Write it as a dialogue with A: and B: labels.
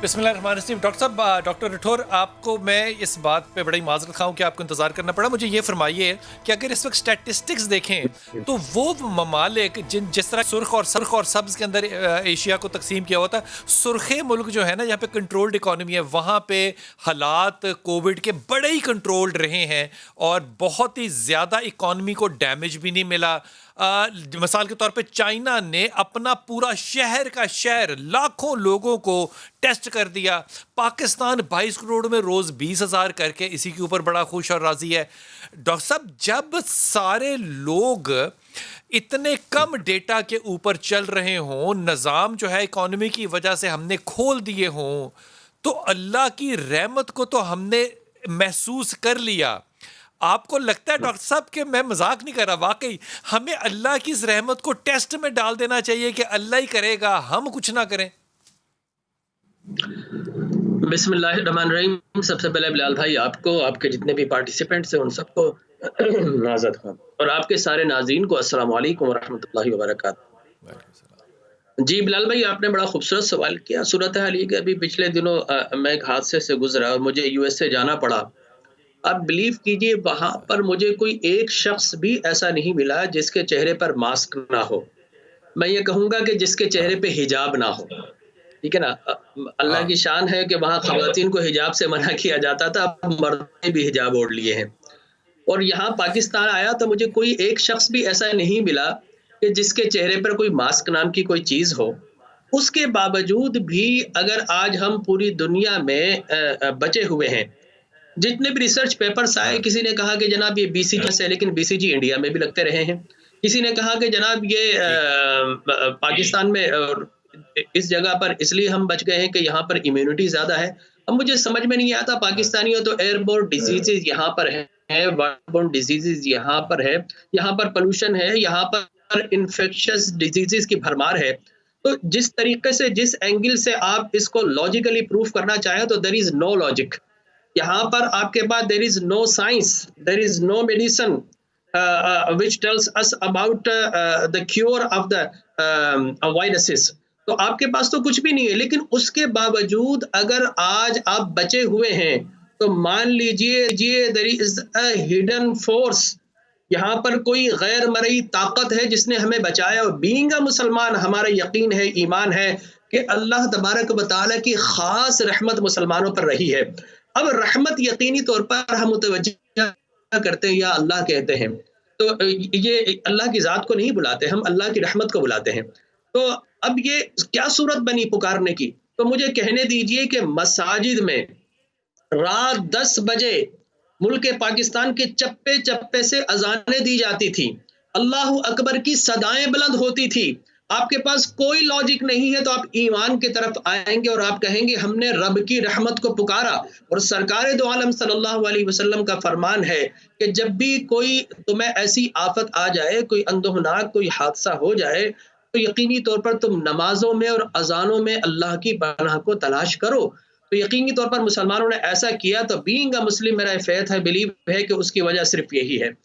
A: बिस्मिल्लाहिर्रहमानिर्रहीम। डॉक्टर साहब, डॉक्टर राठौर, आपको मैं इस बात पे बड़ी माज़रत खाऊं कि आपको इंतज़ार करना पड़ा। मुझे ये फरमाइए कि अगर इस वक्त स्टैटिस्टिक्स देखें तो वो ममालिक जिस तरह सुर्ख और सब्ज़ के अंदर एशिया को तकसीम किया हुआ था, सुर्खे मुल्क जो है ना, यहाँ पे कंट्रोल्ड इकॉनमी है, वहाँ पे हालात कोविड के बड़े ही कंट्रोल्ड रहे हैं और बहुत ही ज़्यादा इकॉनमी को डैमेज भी नहीं मिला। मिसाल के तौर पे चाइना ने अपना पूरा शहर का शहर लाखों लोगों को टेस्ट कर दिया। पाकिस्तान 22 करोड़ में रोज 20,000 करके इसी के ऊपर बड़ा खुश और राजी है। डॉक्टर साहब, जब सारे लोग इतने कम डेटा के ऊपर चल रहे हों, निज़ाम जो है इकोनॉमी की वजह से हमने खोल दिए हों, तो अल्लाह की रहमत को तो हमने महसूस कर लिया। आपको लगता है डॉक्टर साहब कि मैं मजाक नहीं कर रहा, वाकई हमें अल्लाह की इस रहमत को टेस्ट में डाल देना चाहिए कि अल्लाह ही करेगा, हम कुछ ना करें?
B: बिस्मिल्लाहिर्रहमानिर्रहीम। सबसे पहले बिलाल भाई, आपको, आपके जितने भी पार्टिसिपेंट्स हैं उन सबको नाज़त खान और आपके सारे नाज़रीन को अस्सलाम वालेकुम व रहमतुल्लाहि व बरकातहू। जी बिलाल भाई, आपने बड़ा खूबसूरत सवाल किया। सूरत हाल ये कि अभी पिछले दिनों मैं एक हादसे से गुजरा और मुझे यूएसए जाना पड़ा। आप बिलीव कीजिए, वहाँ पर मुझे कोई एक शख्स भी ऐसा नहीं मिला जिसके चेहरे पर मास्क ना हो। मैं ये कहूँगा कि जिसके चेहरे पे हिजाब ना हो। ठीक है ना? अल्लाह
A: हाँ।
B: की शान है कि वहाँ ख़वातीन को हिजाब से मना किया जाता था, अब मर्द ने भी हिजाब ओढ़ लिए हैं। और यहाँ पाकिस्तान आया तो मुझे कोई एक शख्स भी ऐसा नहीं मिला कि जिसके चेहरे पर कोई मास्क नाम की कोई चीज़ हो। उसके बावजूद भी अगर आज हम पूरी दुनिया में बचे हुए हैं, जितने भी रिसर्च पेपर्स आए,
A: हाँ।
B: किसी ने कहा कि जनाब ये बीसीजी से, लेकिन बीसीजी इंडिया में भी लगते रहे हैं। किसी ने कहा कि जनाब ये
A: ठीक।
B: पाकिस्तान में इस जगह पर इसलिए हम बच गए हैं कि यहाँ पर इम्यूनिटी ज़्यादा है। अब मुझे समझ में नहीं आता,
A: हाँ।
B: पाकिस्तानियों तो एयरबोर्न डिजीज़ेज़ यहाँ पर है, वाटरबोर्न डिजीज़ेज़ यहाँ पर है, यहाँ पर पॉल्यूशन है, यहाँ पर इन्फेक्शियस डिजीज़ेज़ की भरमार है। तो जिस तरीके से, जिस एंगल से आप इसको लॉजिकली प्रूव करना चाहें, तो देयर इज़ नो लॉजिक। यहाँ पर आपके पास there is no science, there is no medicine which tells us about the cure of the viruses. तो आपके पास तो कुछ भी नहीं है, लेकिन उसके बावजूद अगर आज आप बचे हुए हैं, तो मान लीजिए there is a hidden force. यहाँ पर कोई गैर मरई ताकत है जिसने हमें बचाया, और बीइंग अ मुसलमान हमारा यकीन है, ईमान है कि अल्लाह तबारक व तआला की ख़ास रहमत मुसलमानों पर रही है। अब रहमत यकीनी तौर पर हम मुतवज्जिह करते हैं या अल्लाह कहते हैं। तो ये अल्लाह की ज़ात को नहीं बुलाते, हम अल्लाह की रहमत को बुलाते हैं। तो अब ये क्या सूरत बनी पुकारने की? तो मुझे कहने दीजिए कि मसाजिद में रात 10 बजे मुल्क पाकिस्तान के चप्पे-चप्पे से अज़ानें दी जाती थी। अल्लाहू अकबर की सदाएँ बुलंद होती थी। आपके पास कोई लॉजिक नहीं है, तो आप ईमान की तरफ आएँगे और आप कहेंगे हमने रब की रहमत को पुकारा। और सरकारे दो आलम सल्लल्लाहु अलैहि वसल्लम का फरमान है कि जब भी कोई तुम्हें ऐसी आफ़त आ जाए, कोई अंदोहनाक कोई हादसा हो जाए, तो यकीनी तौर पर तुम नमाज़ों में और अज़ानों में अल्लाह की पनाह को तलाश करो। तो यकीनी तौर पर मुसलमानों ने ऐसा किया, तो बीइंग अ मुस्लिम मेरा फेथ है, बिलीव है कि उसकी वजह सिर्फ़ यही है।